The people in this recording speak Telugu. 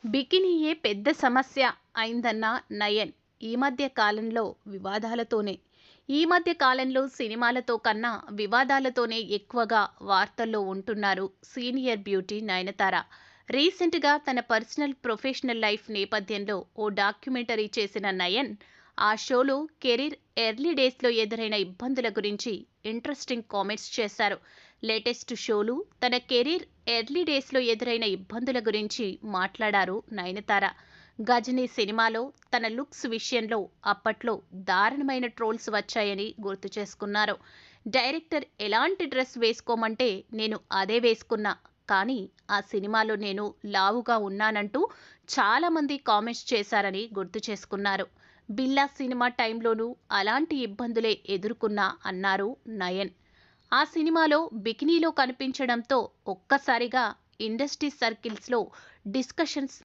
బికినీయే పెద్ద సమస్య అయిందన్న నయన్ ఈ మధ్య కాలంలో వివాదాలతోనే ఈ మధ్య కాలంలో సినిమాలతో కన్నా వివాదాలతోనే ఎక్కువగా వార్తల్లో ఉంటున్నారు సీనియర్ బ్యూటీ నయనతార. రీసెంట్గా తన పర్సనల్ ప్రొఫెషనల్ లైఫ్ నేపథ్యంలో ఓ డాక్యుమెంటరీ చేసిన నయన్ ఆ షోలో కెరీర్ ఎర్లీ డేస్లో ఎదురైన ఇబ్బందుల గురించి ఇంట్రెస్టింగ్ కామెంట్స్ చేశారు. లేటెస్ట్ షోలు తన కెరీర్ ఎర్లీ డేస్లో ఎదురైన ఇబ్బందుల గురించి మాట్లాడారు నయనతార. గజనీ సినిమాలో తన లుక్స్ విషయంలో అప్పట్లో దారుణమైన ట్రోల్స్ వచ్చాయని గుర్తు చేసుకున్నారు. డైరెక్టర్ ఎలాంటి డ్రెస్ వేసుకోమంటే నేను అదే వేసుకున్నా, కానీ ఆ సినిమాలో నేను లావుగా ఉన్నానంటూ చాలామంది కామెంట్స్ చేశారని గుర్తు చేసుకున్నారు. బిల్లా సినిమా టైంలోనూ అలాంటి ఇబ్బందులే ఎదుర్కొన్నా అన్నారు నయన్. ఆ సినిమాలో బికినీలో కనిపించడంతో ఒక్కసారిగా ఇండస్ట్రీ సర్కిల్స్లో డిస్కషన్స్